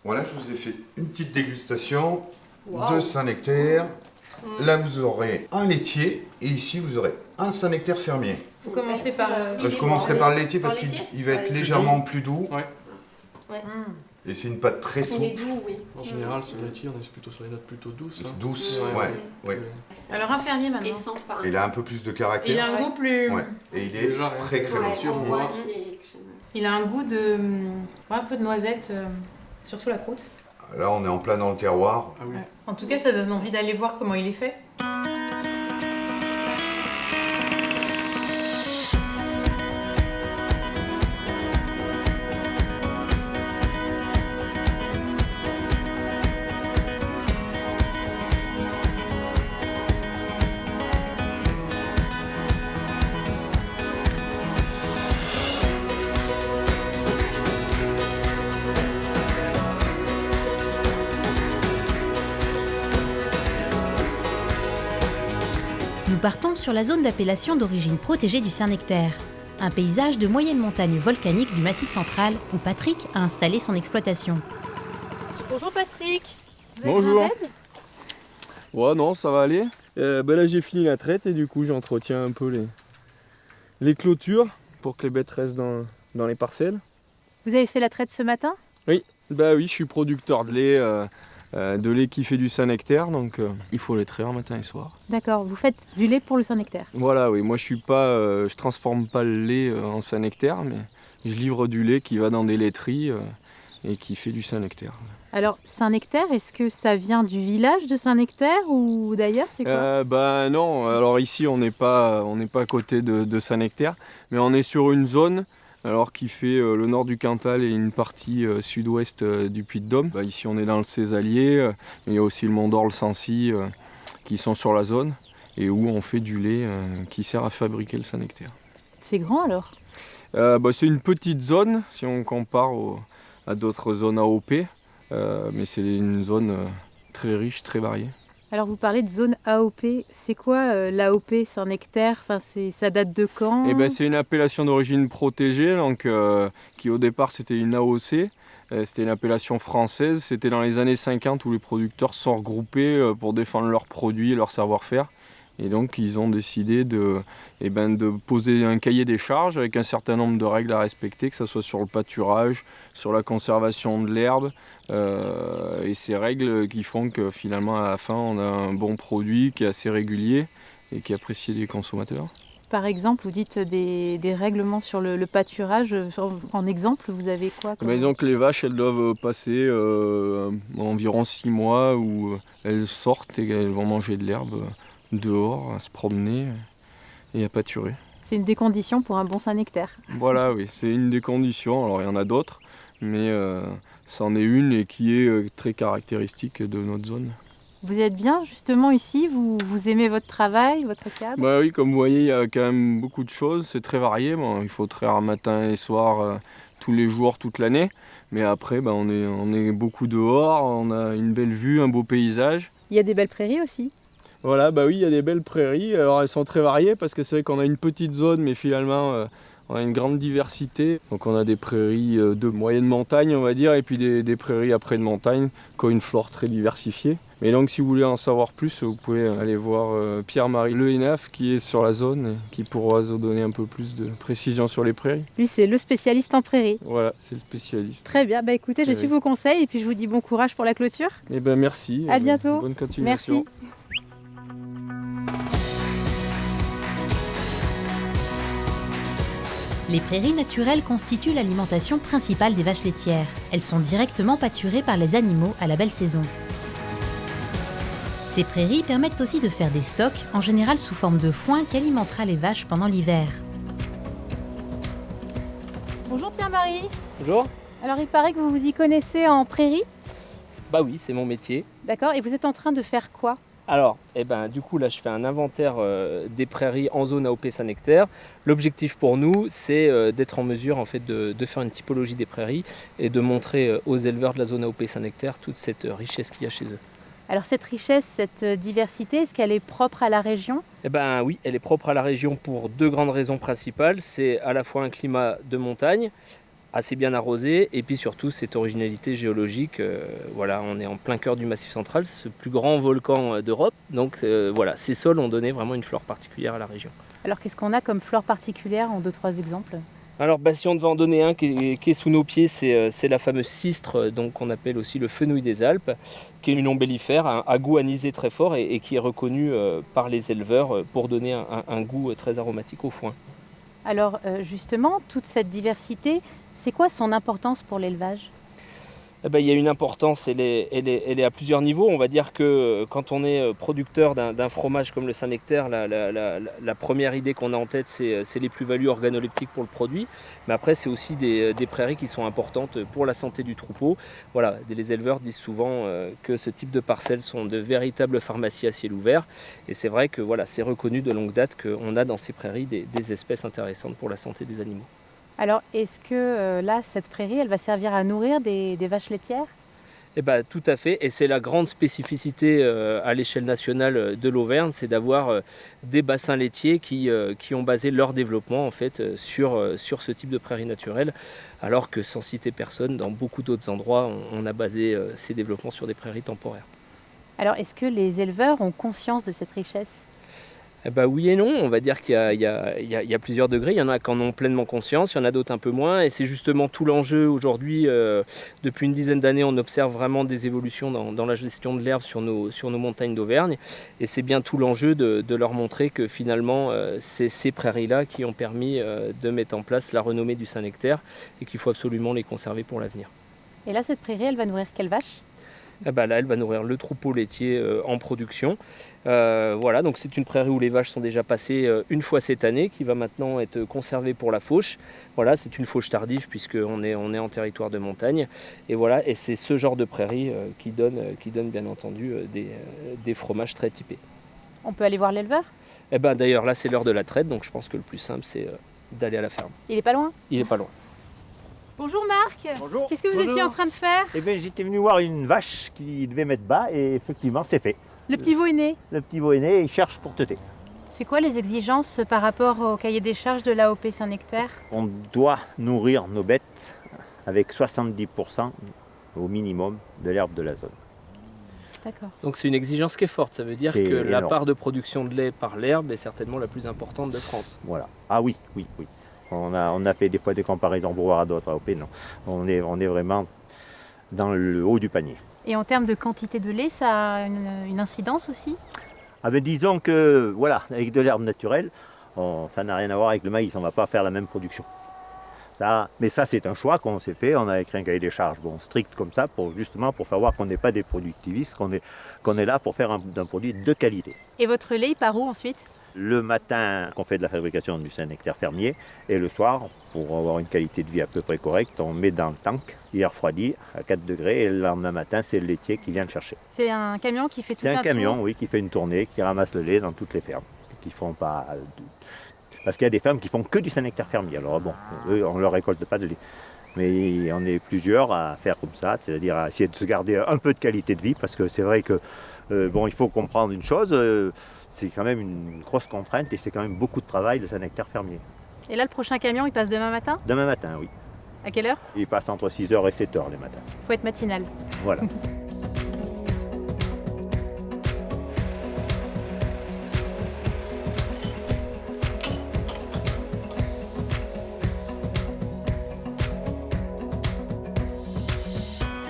Voilà, je vous ai fait une petite dégustation de Saint-Nectaire. Là, vous aurez un laitier et ici, vous aurez un Saint-Nectaire fermier. Vous commencez par... Je commencerai par le laitier parce qu'il va être légèrement plus doux. Ouais. Et c'est une pâte très souple. Il est doux, oui. En général, ce laitier, on est plutôt sur les notes plutôt douces. Hein. Douce, ouais. Alors un fermier maintenant. Et sans pain. Il a un peu plus de caractère. Il a un goût plus... Ouais. Et il est Déjà, très crémeux. On voit qu'il est crémeux. Il a un goût de... un peu de noisette, surtout la croûte. Là, on est en plein dans le terroir. Ah oui. Ouais. En tout cas, ça donne envie d'aller voir comment il est fait. Nous partons sur la zone d'appellation d'origine protégée du Saint-Nectaire, un paysage de moyenne montagne volcanique du Massif central où Patrick a installé son exploitation. Bonjour Patrick. Vous avez Bonjour. besoin d'aide ? Ouais, non, ça va aller. Là, j'ai fini la traite et du coup, j'entretiens un peu les clôtures pour que les bêtes restent dans les parcelles. Vous avez fait la traite ce matin ? Bah oui, je suis producteur de lait qui fait du Saint-Nectaire, donc il faut les traire matin et soir. D'accord, vous faites du lait pour le Saint-Nectaire. Voilà, oui, moi je transforme pas le lait en Saint-Nectaire, mais je livre du lait qui va dans des laiteries et qui fait du Saint-Nectaire. Alors Saint-Nectaire, est-ce que ça vient du village de Saint-Nectaire ou d'ailleurs, c'est quoi ? Bah non, alors ici on n'est pas à côté de Saint-Nectaire, mais on est sur une zone alors qui fait le nord du Cantal et une partie sud-ouest du Puy-de-Dôme. Bah, ici on est dans le Césalier, mais il y a aussi le Mont d'Or, le Sancy qui sont sur la zone et où on fait du lait qui sert à fabriquer le Saint-Nectaire. C'est grand alors ? C'est une petite zone si on compare à d'autres zones AOP, mais c'est une zone très riche, très variée. Alors vous parlez de zone AOP, c'est quoi l'AOP Saint-Nectaire ? Enfin, ça date de quand ? Eh ben, c'est une appellation d'origine protégée, donc, qui au départ c'était une AOC. C'était une appellation française. C'était dans les années 50 où les producteurs se sont regroupés pour défendre leurs produits et leur savoir-faire. Et donc ils ont décidé de poser un cahier des charges avec un certain nombre de règles à respecter, que ce soit sur le pâturage, sur la conservation de l'herbe. Et ces règles qui font que finalement à la fin on a un bon produit qui est assez régulier et qui est apprécié des consommateurs. Par exemple, vous dites des règlements sur le pâturage. En exemple, vous avez quoi comme... Disons que les vaches elles doivent passer environ 6 mois où elles sortent et elles vont manger de l'herbe dehors, à se promener et à pâturer. C'est une des conditions pour un bon Saint-Nectaire. Voilà, oui, c'est une des conditions. Alors il y en a d'autres, mais c'en est une et qui est très caractéristique de notre zone. Vous êtes bien justement ici, vous aimez votre travail, votre cadre ? Bah oui, comme vous voyez, il y a quand même beaucoup de choses, c'est très varié. Bon, il faut traire matin et soir, tous les jours, toute l'année. Mais après, on est beaucoup dehors, on a une belle vue, un beau paysage. Il y a des belles prairies aussi. Voilà, bah oui, il y a des belles prairies. Alors elles sont très variées parce que c'est vrai qu'on a une petite zone, mais finalement on a une grande diversité. Donc on a des prairies de moyenne montagne, on va dire, et puis des prairies après de montagne qui ont une flore très diversifiée. Mais donc si vous voulez en savoir plus, vous pouvez aller voir Pierre-Marie Lehenaf qui est sur la zone, qui pourra vous donner un peu plus de précision sur les prairies. Lui, c'est le spécialiste en prairie. Voilà, c'est le spécialiste. Très bien, écoutez, je suis vos conseils et puis je vous dis bon courage pour la clôture. Et merci. À bientôt. Bonne continuation. Merci. Les prairies naturelles constituent l'alimentation principale des vaches laitières. Elles sont directement pâturées par les animaux à la belle saison. Ces prairies permettent aussi de faire des stocks, en général sous forme de foin qui alimentera les vaches pendant l'hiver. Bonjour Pierre-Marie. Bonjour. Alors il paraît que vous vous y connaissez en prairie. Bah oui, c'est mon métier. D'accord, et vous êtes en train de faire quoi ? Alors, du coup, là, je fais un inventaire des prairies en zone AOP Saint-Nectaire. L'objectif pour nous, c'est d'être en mesure en fait, de faire une typologie des prairies et de montrer aux éleveurs de la zone AOP Saint-Nectaire toute cette richesse qu'il y a chez eux. Alors cette richesse, cette diversité, est-ce qu'elle est propre à la région ? Oui, elle est propre à la région pour deux grandes raisons principales. C'est à la fois un climat de montagne assez bien arrosé et puis surtout cette originalité géologique. Voilà, on est en plein cœur du Massif central, c'est le plus grand volcan d'Europe. Donc voilà, ces sols ont donné vraiment une flore particulière à la région. Alors qu'est-ce qu'on a comme flore particulière en 2-3 exemples? Alors si on devait en donner un qui est sous nos pieds, c'est la fameuse cistre, donc qu'on appelle aussi le fenouil des Alpes, qui est une ombellifère à goût anisé très fort et qui est reconnue par les éleveurs pour donner un goût très aromatique au foin. Alors justement, toute cette diversité, c'est quoi son importance pour l'élevage? Il y a une importance, elle est à plusieurs niveaux. On va dire que quand on est producteur d'un fromage comme le Saint-Nectaire, la première idée qu'on a en tête, c'est les plus-values organoleptiques pour le produit. Mais après, c'est aussi des prairies qui sont importantes pour la santé du troupeau. Voilà, les éleveurs disent souvent que ce type de parcelles sont de véritables pharmacies à ciel ouvert. Et c'est vrai que voilà, c'est reconnu de longue date qu'on a dans ces prairies des espèces intéressantes pour la santé des animaux. Alors, est-ce que là, cette prairie, elle va servir à nourrir des vaches laitières? Tout à fait, et c'est la grande spécificité à l'échelle nationale de l'Auvergne, c'est d'avoir des bassins laitiers qui ont basé leur développement en fait, sur ce type de prairie naturelle, alors que sans citer personne, dans beaucoup d'autres endroits, on a basé ces développements sur des prairies temporaires. Alors, est-ce que les éleveurs ont conscience de cette richesse? Oui et non, on va dire qu'il y a plusieurs degrés, il y en a qui en ont pleinement conscience, il y en a d'autres un peu moins, et c'est justement tout l'enjeu aujourd'hui. Depuis une dizaine d'années, on observe vraiment des évolutions dans la gestion de l'herbe sur nos montagnes d'Auvergne, et c'est bien tout l'enjeu de leur montrer que finalement, c'est ces prairies-là qui ont permis de mettre en place la renommée du Saint-Nectaire, et qu'il faut absolument les conserver pour l'avenir. Et là, cette prairie, elle va nourrir quelle vache? Là, elle va nourrir le troupeau laitier en production. Voilà, donc c'est une prairie où les vaches sont déjà passées une fois cette année, qui va maintenant être conservée pour la fauche. Voilà, c'est une fauche tardive puisqu'on est en territoire de montagne. Et voilà, et c'est ce genre de prairie qui donne bien entendu des fromages très typés. On peut aller voir l'éleveur? D'ailleurs, là, c'est l'heure de la traite, donc je pense que le plus simple, c'est d'aller à la ferme. Il est pas loin? Il est pas loin. Bonjour Marc. Bonjour. Qu'est-ce que vous étiez en train de faire? J'étais venu voir une vache qui devait mettre bas et effectivement c'est fait. Le petit veau est né. Le petit veau est né et il cherche pour teuter. C'est quoi les exigences par rapport au cahier des charges de l'AOP Saint-Nectaire? On doit nourrir nos bêtes avec 70% au minimum de l'herbe de la zone. D'accord. Donc c'est une exigence qui est forte, ça veut dire que la part de production de lait par l'herbe est certainement la plus importante de France. Voilà. Ah oui. On a fait des fois des comparaisons pour voir à d'autres AOP, non. On est vraiment dans le haut du panier. Et en termes de quantité de lait, ça a une incidence aussi? Disons que, voilà, avec de l'herbe naturelle, ça n'a rien à voir avec le maïs, on ne va pas faire la même production. Mais ça, c'est un choix qu'on s'est fait, on a écrit un cahier des charges strict comme ça, justement pour faire voir qu'on n'est pas des productivistes, qu'on est là pour faire un produit de qualité. Et votre lait, il part où ensuite? Le matin, on fait de la fabrication du Saint-Nectaire fermier, et le soir, pour avoir une qualité de vie à peu près correcte, on met dans le tank, il est refroidi à 4 degrés, et le lendemain matin, c'est le laitier qui vient le chercher. C'est un camion qui fait tout un tour? C'est un camion, oui, qui fait une tournée, qui ramasse le lait dans toutes les fermes, qui font pas... Parce qu'il y a des fermes qui font que du Saint-Nectaire fermier, alors bon, eux, on ne leur récolte pas de lait. Mais on est plusieurs à faire comme ça, c'est-à-dire à essayer de se garder un peu de qualité de vie, parce que c'est vrai que, il faut comprendre une chose, c'est quand même une grosse contrainte et c'est quand même beaucoup de travail de Saint-Nectaire fermier. Et là, le prochain camion, il passe demain matin? Demain matin, oui. À quelle heure? Il passe entre 6h et 7h les matins. Il faut être matinal. Voilà.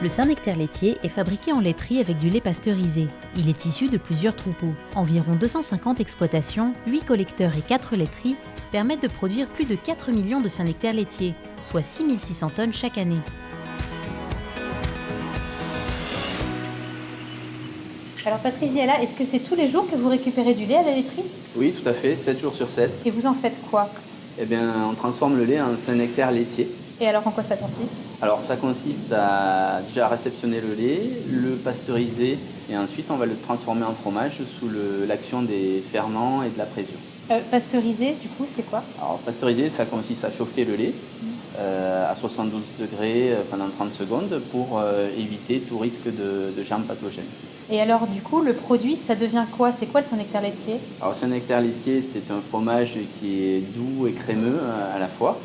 Le Saint-Nectaire laitier est fabriqué en laiterie avec du lait pasteurisé. Il est issu de plusieurs troupeaux. Environ 250 exploitations, 8 collecteurs et 4 laiteries permettent de produire plus de 4 millions de Saint-Nectaire laitier, soit 6600 tonnes chaque année. Alors Patrice Viella, est-ce que c'est tous les jours que vous récupérez du lait à la laiterie? Oui, tout à fait, 7 jours sur 7. Et vous en faites quoi? On transforme le lait en Saint-Nectaire laitier. Et alors en quoi ça consiste? Alors ça consiste à déjà réceptionner le lait, le pasteuriser et ensuite on va le transformer en fromage sous l'action des ferments et de la pression. Pasteuriser, du coup, c'est quoi? Alors pasteuriser, ça consiste à chauffer le lait à 72 degrés pendant 30 secondes pour éviter tout risque de germes pathogènes. Et alors du coup, le produit, ça devient quoi? C'est quoi le Saint-Nectaire laitier? Alors Saint-Nectaire laitier, c'est un fromage qui est doux et crémeux à la fois.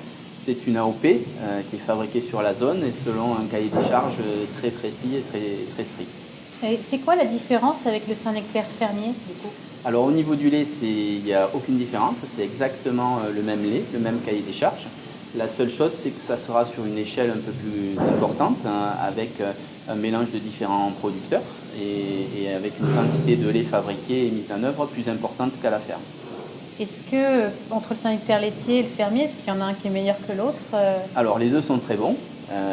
C'est une AOP qui est fabriquée sur la zone et selon un cahier des charges très précis et très strict. Et c'est quoi la différence avec le Saint-Nectaire fermier du coup? Alors au niveau du lait, il n'y a aucune différence, c'est exactement le même lait, le même cahier des charges. La seule chose, c'est que ça sera sur une échelle un peu plus importante, avec un mélange de différents producteurs et avec une quantité de lait fabriqué et mise en œuvre plus importante qu'à la ferme. Est-ce que, entre le Saint-Nectaire laitier et le fermier, est-ce qu'il y en a un qui est meilleur que l'autre? Alors les deux sont très bons.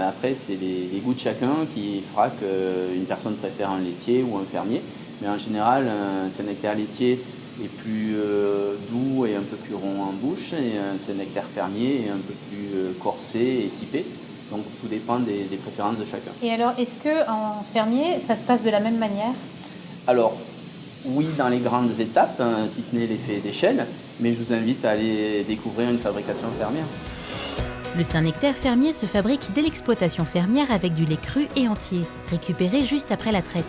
Après, c'est les goûts de chacun qui fera qu'une personne préfère un laitier ou un fermier. Mais en général, un Saint-Nectaire laitier est plus doux et un peu plus rond en bouche, et un Saint-Nectaire fermier est un peu plus corsé et typé. Donc tout dépend des préférences de chacun. Et alors, est-ce qu'en fermier, ça se passe de la même manière? Alors, oui, dans les grandes étapes, si ce n'est l'effet d'échelle, mais je vous invite à aller découvrir une fabrication fermière. Le Saint-Nectaire fermier se fabrique dès l'exploitation fermière avec du lait cru et entier, récupéré juste après la traite.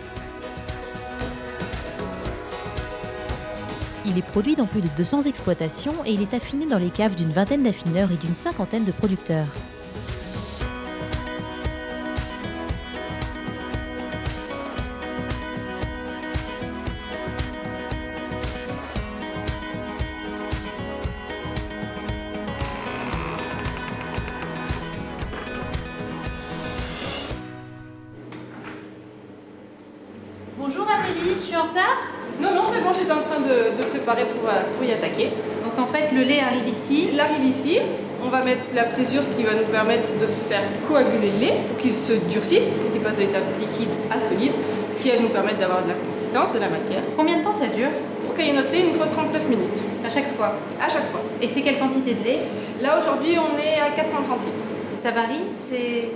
Il est produit dans plus de 200 exploitations et il est affiné dans les caves d'une vingtaine d'affineurs et d'une cinquantaine de producteurs. Bonjour Amélie, je suis en retard? Non, c'est bon, j'étais en train de préparer pour y attaquer. Donc en fait, le lait arrive ici. Il arrive ici, on va mettre la présure, ce qui va nous permettre de faire coaguler le lait pour qu'il se durcisse, pour qu'il passe de l'étape liquide à solide, ce qui va nous permettre d'avoir de la consistance, de la matière. Combien de temps ça dure? Pour cailler notre lait, il nous faut 39 minutes. À chaque fois? À chaque fois. Et c'est quelle quantité de lait? Là, aujourd'hui, on est à 430 litres. Ça varie?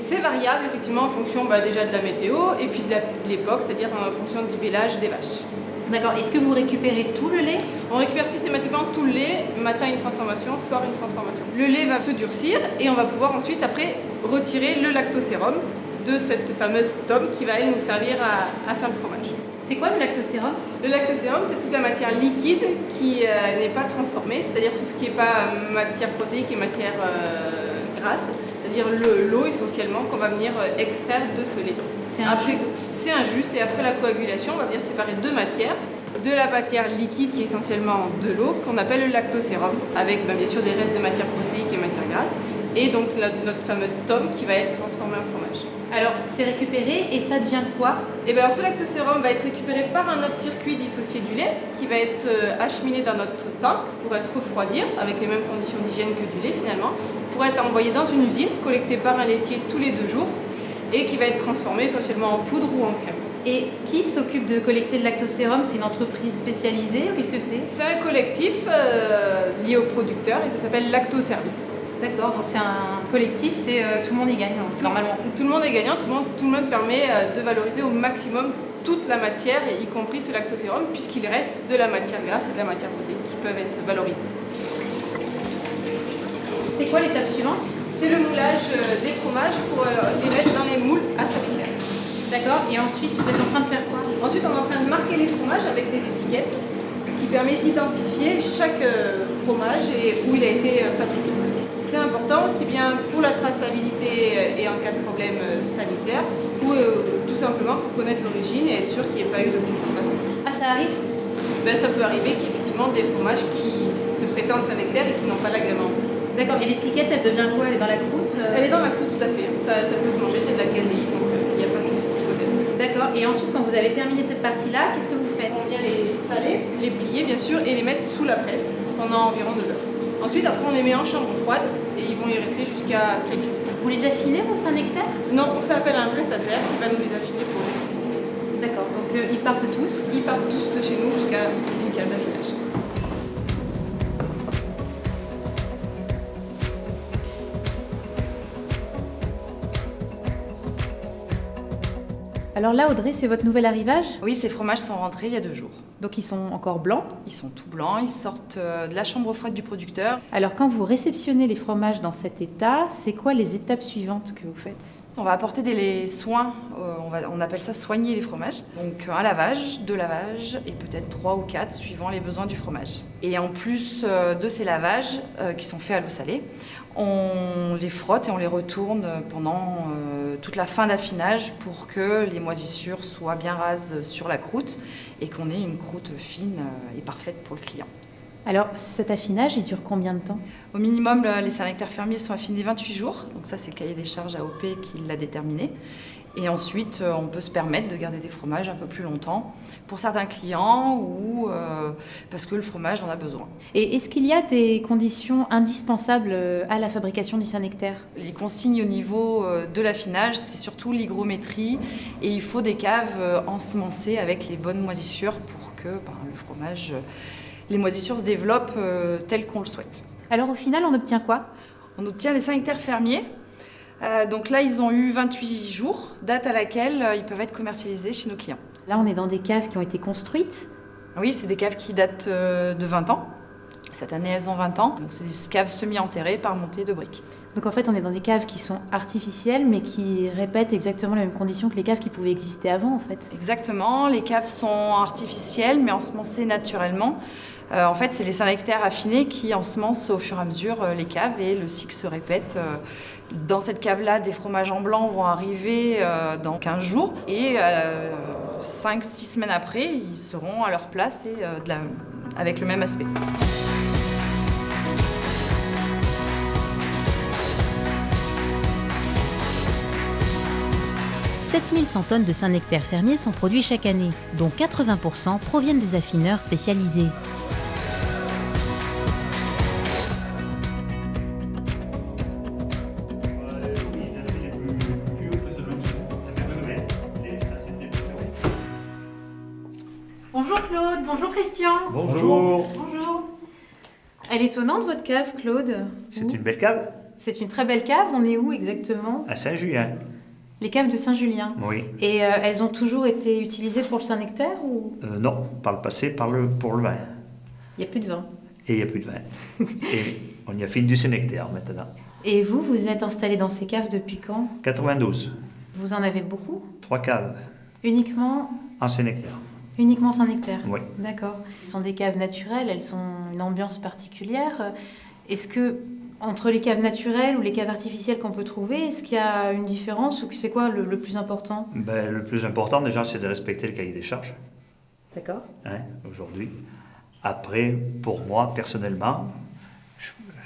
C'est variable, effectivement, en fonction déjà de la météo et puis de l'époque, c'est-à-dire en fonction du village des vaches. D'accord. Est-ce que vous récupérez tout le lait? On récupère systématiquement tout le lait, matin une transformation, soir une transformation. Le lait va se durcir et on va pouvoir ensuite, après, retirer le lactosérum de cette fameuse tome qui va, elle, nous servir à faire le fromage. C'est quoi le lactosérum? Le lactosérum, c'est toute la matière liquide qui n'est pas transformée, c'est-à-dire tout ce qui n'est pas matière protéique et matière grasse, c'est-à-dire l'eau essentiellement qu'on va venir extraire de ce lait. C'est un jus? C'est un jus, et après la coagulation, on va venir séparer deux matières. De la matière liquide qui est essentiellement de l'eau, qu'on appelle le lactosérum, avec bien sûr des restes de matière protéique et matière grasse, et donc notre fameuse tome qui va être transformée en fromage. Alors, c'est récupéré et ça devient quoi? Et bien alors ce lactosérum va être récupéré par un autre circuit dissocié du lait qui va être acheminé dans notre tank pour être refroidi avec les mêmes conditions d'hygiène que du lait finalement, pour être envoyé dans une usine, collecté par un laitier tous les 2 jours et qui va être transformé essentiellement en poudre ou en crème. Et qui s'occupe de collecter le lactosérum? C'est une entreprise spécialisée ou qu'est-ce que c'est? C'est un collectif lié aux producteurs et ça s'appelle Lactoservice. D'accord, donc c'est un collectif, c'est tout le monde y gagne normalement. Tout le monde est gagnant, tout le monde permet de valoriser au maximum toute la matière, y compris ce lactosérum, puisqu'il reste de la matière grasse et de la matière protéique qui peuvent être valorisées. C'est quoi l'étape suivante? C'est le moulage des fromages pour les mettre dans les moules à saphir. D'accord, et ensuite vous êtes en train de faire quoi? Ensuite on est en train de marquer les fromages avec des étiquettes qui permettent d'identifier chaque fromage et où il a été fabriqué. C'est important aussi bien pour la traçabilité et en cas de problème sanitaire, ou tout simplement pour connaître l'origine et être sûr qu'il n'y ait pas eu de contrefaçon. Ah, ça arrive? Ça peut arriver qu'il y ait effectivement des fromages qui se prétendent Saint-Nectaire et qui n'ont pas l'agrément. D'accord, et l'étiquette elle devient quoi? Elle est dans la croûte? Elle est dans la croûte, tout à fait. Ça peut se manger, c'est de la caséine, donc il n'y a pas de souci de ce côté. D'accord, et ensuite quand vous avez terminé cette partie-là, qu'est-ce que vous faites? On vient les saler, les plier bien sûr et les mettre sous la presse pendant environ 2 heures. Ensuite, après, on les met en chambre froide et ils vont y rester jusqu'à 7 jours. Vous les affinez au Saint-Nectaire? Non, on fait appel à un prestataire qui va nous les affiner pour nous. D'accord, donc ils partent tous? Ils partent tous de chez nous jusqu'à une cave d'affinage. Alors là, Audrey, c'est votre nouvel arrivage? Oui, ces fromages sont rentrés il y a 2 jours. Donc ils sont encore blancs? Ils sont tout blancs, ils sortent de la chambre froide du producteur. Alors quand vous réceptionnez les fromages dans cet état, c'est quoi les étapes suivantes que vous faites? On va apporter des soins, on appelle ça soigner les fromages. Donc un lavage, 2 lavages et peut-être 3 ou 4 suivant les besoins du fromage. Et en plus de ces lavages qui sont faits à l'eau salée, On les frotte et on les retourne pendant toute la fin d'affinage pour que les moisissures soient bien rases sur la croûte et qu'on ait une croûte fine et parfaite pour le client. Alors, cet affinage, il dure combien de temps? Au minimum, les Saint-Nectaire fermiers sont affinés 28 jours. Donc ça, c'est le cahier des charges AOP qui l'a déterminé. Et ensuite, on peut se permettre de garder des fromages un peu plus longtemps pour certains clients ou parce que le fromage en a besoin. Et est-ce qu'il y a des conditions indispensables à la fabrication du Saint-Nectaire? Les consignes au niveau de l'affinage, c'est surtout l'hygrométrie et il faut des caves ensemencées avec les bonnes moisissures pour que le fromage, les moisissures se développent telles qu'on le souhaite. Alors au final, on obtient quoi? On obtient les Saint-Nectaire fermiers. Donc là, ils ont eu 28 jours, date à laquelle ils peuvent être commercialisés chez nos clients. Là, on est dans des caves qui ont été construites. Oui, c'est des caves qui datent de 20 ans. Cette année, elles ont 20 ans. Donc c'est des caves semi-enterrées par montée de briques. Donc en fait, on est dans des caves qui sont artificielles, mais qui répètent exactement les mêmes conditions que les caves qui pouvaient exister avant, en fait. Exactement. Les caves sont artificielles, mais ensemencées naturellement. En fait, c'est les Saint-Nectaire affinés qui ensemencent au fur et à mesure les caves et le cycle se répète. Dans cette cave-là, des fromages en blanc vont arriver dans 15 jours et 5-6 semaines après, ils seront à leur place et avec le même aspect. « 7100 tonnes de Saint-Nectaire fermier sont produits chaque année, dont 80% proviennent des affineurs spécialisés. Bonjour Claude, bonjour Christian. Bonjour. Bonjour. Elle est étonnante votre cave, Claude. C'est une belle cave. C'est une très belle cave, on est où exactement? À Saint-Julien. Les caves de Saint-Julien. Oui. Et elles ont toujours été utilisées pour le Saint-Nectaire ou... Non, par le passé, pour le vin. Il n'y a plus de vin. Et il n'y a plus de vin. Et on y a fait du Saint-Nectaire maintenant. Et vous êtes installé dans ces caves depuis quand? 92. Vous en avez beaucoup? 3 caves. Uniquement En Saint-Nectaire. Uniquement Saint-Nectaire? Oui. D'accord. Ce sont des caves naturelles, elles ont une ambiance particulière. Est-ce que, entre les caves naturelles ou les caves artificielles qu'on peut trouver, est-ce qu'il y a une différence ou c'est quoi le plus important? Le plus important déjà, c'est de respecter le cahier des charges. D'accord. Aujourd'hui. Après, pour moi, personnellement,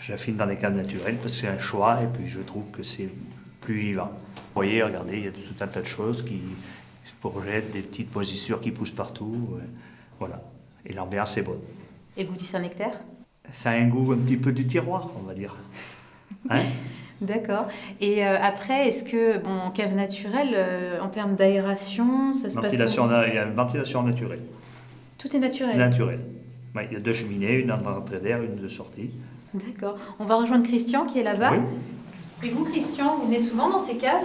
j'affine dans les caves naturelles parce que c'est un choix et puis je trouve que c'est plus vivant. Vous voyez, regardez, il y a tout un tas de choses qui se projettent, des petites moisissures qui poussent partout. Voilà. Et l'ambiance est bonne. Et le goût du Saint-Nectaire? Ça a un goût un petit peu du tiroir, on va dire. D'accord. Et après, est-ce que, en cave naturelle, en termes d'aération, ça se passe comment? Il y a une ventilation naturelle. Tout est naturel? Naturel. Ouais, il y a 2 cheminées, une d'entrée d'air, une de sortie. D'accord. On va rejoindre Christian qui est là-bas. Oui. Et vous, Christian, vous venez souvent dans ces caves?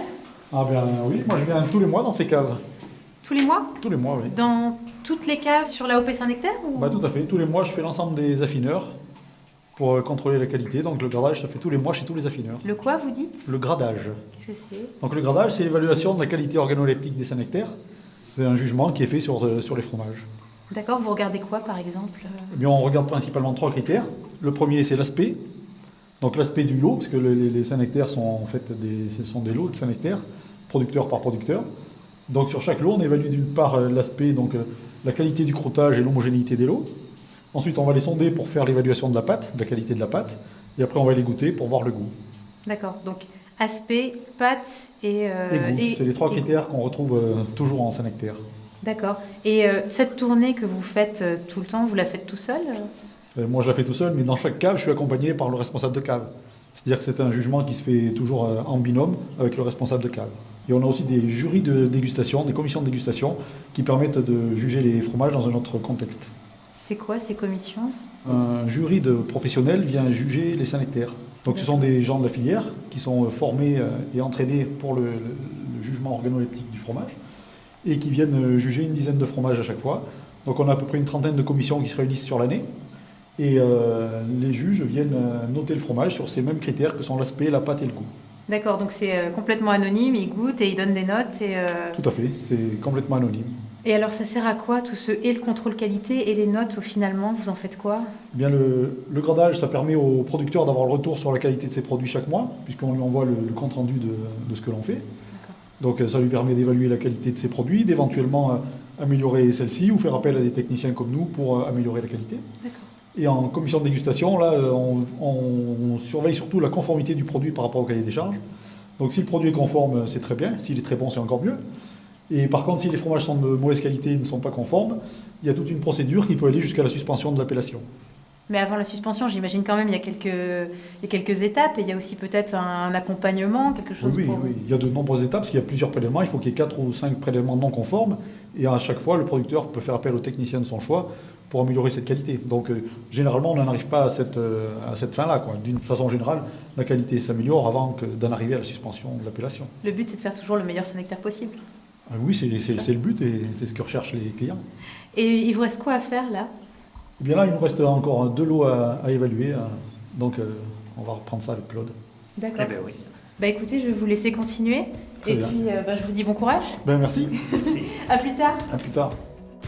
Ah bien oui, moi je viens tous les mois dans ces caves. Tous les mois? Tous les mois, oui. Dans toutes les caves sur l'AOP Saint-Nectaire ou... Tout à fait. Tous les mois, je fais l'ensemble des affineurs pour contrôler la qualité. Donc le gradage, ça fait tous les mois chez tous les affineurs. Le quoi, vous dites? Le gradage. Qu'est-ce que c'est? Donc le gradage, c'est l'évaluation de la qualité organoleptique des Saint-Nectaire. C'est un jugement qui est fait sur les fromages. D'accord, vous regardez quoi par exemple? On regarde principalement 3 critères. Le premier, c'est l'aspect. Donc l'aspect du lot, parce que les Saint-Nectaire sont en fait ce sont des lots de Saint-Nectaire, producteur par producteur. Donc sur chaque lot, on évalue d'une part l'aspect, donc la qualité du croûtage et l'homogénéité des lots. Ensuite, on va les sonder pour faire l'évaluation de la pâte, de la qualité de la pâte. Et après, on va les goûter pour voir le goût. D'accord, donc aspect, pâte et goût. C'est les 3 critères qu'on retrouve toujours en Saint-Nectaire. D'accord. Et cette tournée que vous faites tout le temps, vous la faites tout seul? Moi, je la fais tout seul, mais dans chaque cave, je suis accompagné par le responsable de cave. C'est-à-dire que c'est un jugement qui se fait toujours en binôme avec le responsable de cave. Et on a aussi des jurys de dégustation, des commissions de dégustation qui permettent de juger les fromages dans un autre contexte. C'est quoi ces commissions? Un jury de professionnels vient juger les Saint-Nectaire. Donc ce sont des gens de la filière qui sont formés et entraînés pour le jugement organoleptique du fromage et qui viennent juger une dizaine de fromages à chaque fois. Donc on a à peu près une trentaine de commissions qui se réunissent sur l'année. Et les juges viennent noter le fromage sur ces mêmes critères que sont l'aspect, la pâte et le goût. D'accord, donc c'est complètement anonyme, ils goûtent et ils donnent des notes. Tout à fait, c'est complètement anonyme. Et alors ça sert à quoi tout ce et le contrôle qualité et les notes finalement, vous en faites quoi? Eh bien, le gradage, ça permet au producteur d'avoir le retour sur la qualité de ses produits chaque mois, puisqu'on lui envoie le compte rendu de ce que l'on fait. Donc ça lui permet d'évaluer la qualité de ses produits, d'éventuellement améliorer celle-ci ou faire appel à des techniciens comme nous pour améliorer la qualité. Et en commission de dégustation, là, on surveille surtout la conformité du produit par rapport au cahier des charges. Donc si le produit est conforme, c'est très bien. S'il est très bon, c'est encore mieux. Et par contre, si les fromages sont de mauvaise qualité et ne sont pas conformes, il y a toute une procédure qui peut aller jusqu'à la suspension de l'appellation. Mais avant la suspension, j'imagine quand même il y a quelques étapes et il y a aussi peut-être un accompagnement, quelque chose Oui, il y a de nombreuses étapes parce qu'il y a plusieurs prélèvements. Il faut qu'il y ait 4 ou 5 prélèvements non conformes et à chaque fois, le producteur peut faire appel au technicien de son choix pour améliorer cette qualité. Donc généralement, on n'en arrive pas à cette fin-là. D'une façon générale, la qualité s'améliore avant d'en arriver à la suspension de l'appellation. Le but, c'est de faire toujours le meilleur Saint-Nectaire possible. Oui, c'est le but et c'est ce que recherchent les clients. Et il vous reste quoi à faire là? Eh bien là, il nous reste encore 2 lots à évaluer. Donc on va reprendre ça avec Claude. D'accord. Eh bien oui. Bah écoutez, je vais vous laisser continuer. Très bien. Puis je vous dis bon courage. Merci. Merci. À plus tard. À plus tard.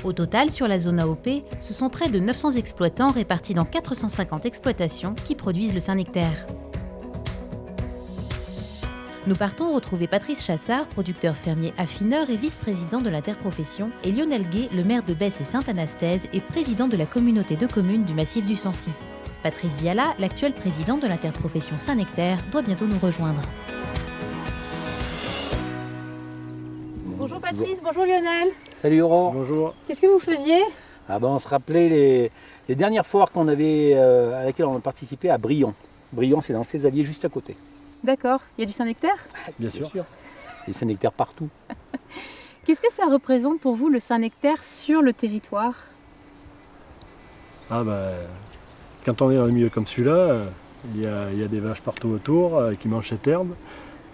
Au total, sur la zone AOP, ce sont près de 900 exploitants répartis dans 450 exploitations qui produisent le Saint-Nectaire. Nous partons retrouver Patrice Chassard, producteur fermier affineur et vice-président de l'interprofession, et Lionel Gué, le maire de Besse et Sainte-Anastaise et président de la communauté de communes du massif du Sancy. Patrice Viala, l'actuel président de l'interprofession Saint-Nectaire, doit bientôt nous rejoindre. Bonjour Patrice, bonjour Lionel. Salut Aurore. Bonjour. Qu'est-ce que vous faisiez? On se rappelait les dernières foires qu'on avait, à laquelle on a participé à Brion. Brion, c'est dans le Césalier juste à côté. D'accord. Il y a du Saint-Nectaire? Bien sûr. Il y a des Saint-Nectaire partout. Qu'est-ce que ça représente pour vous le Saint-Nectaire sur le territoire? Quand on est dans un milieu comme celui-là, il y a des vaches partout autour qui mangent cette herbe.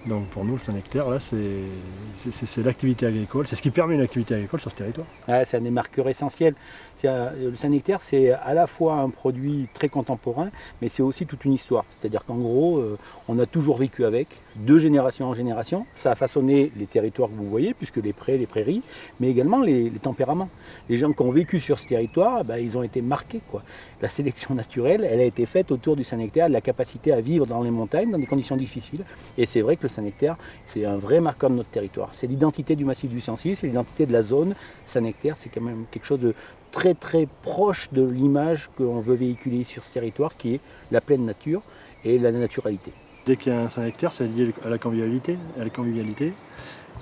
Donc pour nous, le Saint-Nectaire, là, c'est l'activité agricole, c'est ce qui permet une activité agricole sur ce territoire. C'est un des marqueurs essentiels. Le Saint-Nectaire, c'est à la fois un produit très contemporain, mais c'est aussi toute une histoire. C'est-à-dire qu'en gros, on a toujours vécu avec, de génération en génération. Ça a façonné les territoires que vous voyez, puisque les prés, les prairies, mais également les tempéraments. Les gens qui ont vécu sur ce territoire, ils ont été marqués, quoi. La sélection naturelle, elle a été faite autour du Saint-Nectaire, de la capacité à vivre dans les montagnes, dans des conditions difficiles. Et c'est vrai que le Saint-Nectaire, c'est un vrai marqueur de notre territoire. C'est l'identité du massif du Sancy, c'est l'identité de la zone. Saint-Nectaire, c'est quand même quelque chose de très très proche de l'image qu'on veut véhiculer sur ce territoire, qui est la pleine nature et la naturalité. Dès qu'il y a un Saint-Nectaire, c'est lié à la convivialité.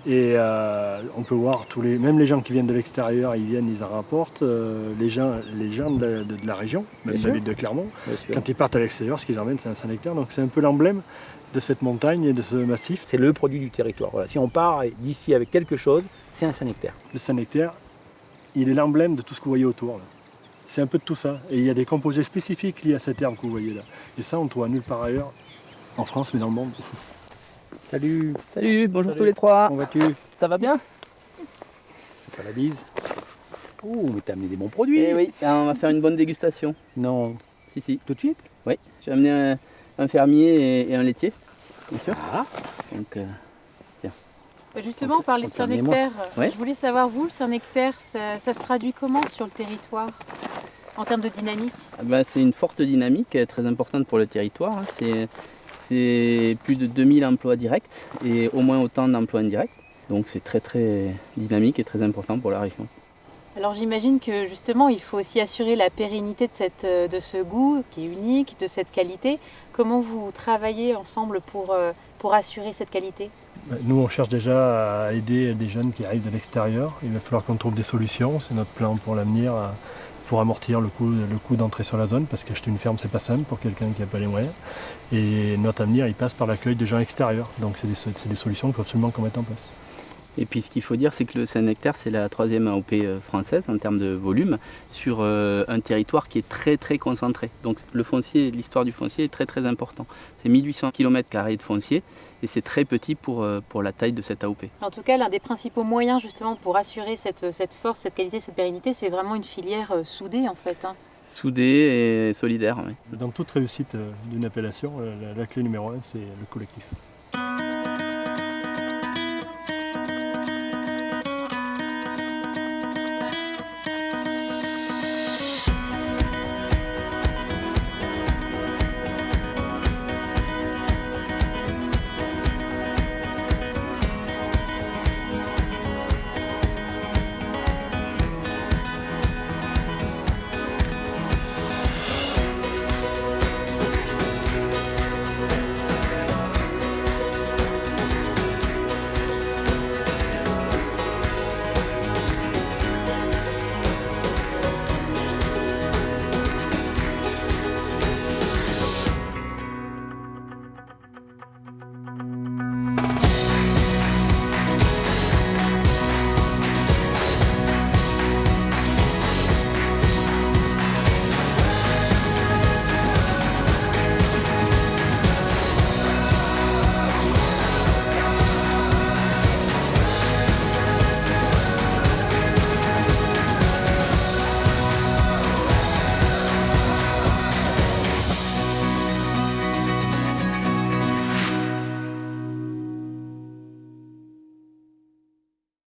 Et on peut voir même les gens qui viennent de l'extérieur, ils viennent, ils en rapportent. Les gens de la région, même de la ville de Clermont, quand ils partent à l'extérieur, ce qu'ils emmènent, c'est un Saint-Nectaire. Donc c'est un peu l'emblème de cette montagne et de ce massif. C'est le produit du territoire. Voilà. Si on part d'ici avec quelque chose, c'est un Saint-Nectaire. Le Saint-Nectaire, il est l'emblème de tout ce que vous voyez autour. C'est un peu de tout ça. Et il y a des composés spécifiques liés à cette herbe que vous voyez là. Et ça, on ne trouve nulle part ailleurs, en France, mais dans le monde. Salut. Salut, bonjour tous les trois. Comment vas-tu? Ça va bien? C'est pas la bise. Oh, mais t'as amené des bons produits. Eh oui, on va faire une bonne dégustation. Non. Si. Tout de suite? Oui, j'ai amené un fermier et un laitier, bien sûr. Ah. Donc, Justement, on parlait de Saint-Nectaire. Ouais. Je voulais savoir, vous, le Saint-Nectaire, ça se traduit comment sur le territoire en termes de dynamique? c'est une forte dynamique, très importante pour le territoire. C'est plus de 2000 emplois directs et au moins autant d'emplois indirects. Donc c'est très très dynamique et très important pour la région. Alors j'imagine que justement il faut aussi assurer la pérennité de ce goût qui est unique, de cette qualité. Comment vous travaillez ensemble pour assurer cette qualité? Nous on cherche déjà à aider des jeunes qui arrivent de l'extérieur. Il va falloir qu'on trouve des solutions, c'est notre plan pour l'avenir, pour amortir le coût d'entrée sur la zone, parce qu'acheter une ferme c'est pas simple pour quelqu'un qui n'a pas les moyens. Et notre avenir il passe par l'accueil des gens extérieurs. Donc c'est des solutions qu'il faut absolument qu'on mette en place. Et puis ce qu'il faut dire, c'est que le Saint-Nectaire, c'est la 3e AOP française en termes de volume, sur un territoire qui est très très concentré. Donc le foncier, l'histoire du foncier est très très important. C'est 1800 km² de foncier et c'est très petit pour la taille de cette AOP. En tout cas, l'un des principaux moyens justement pour assurer cette force, cette qualité, cette pérennité, c'est vraiment une filière soudée en fait. Soudée et solidaire. Oui. Dans toute réussite d'une appellation, la clé numéro 1, c'est le collectif.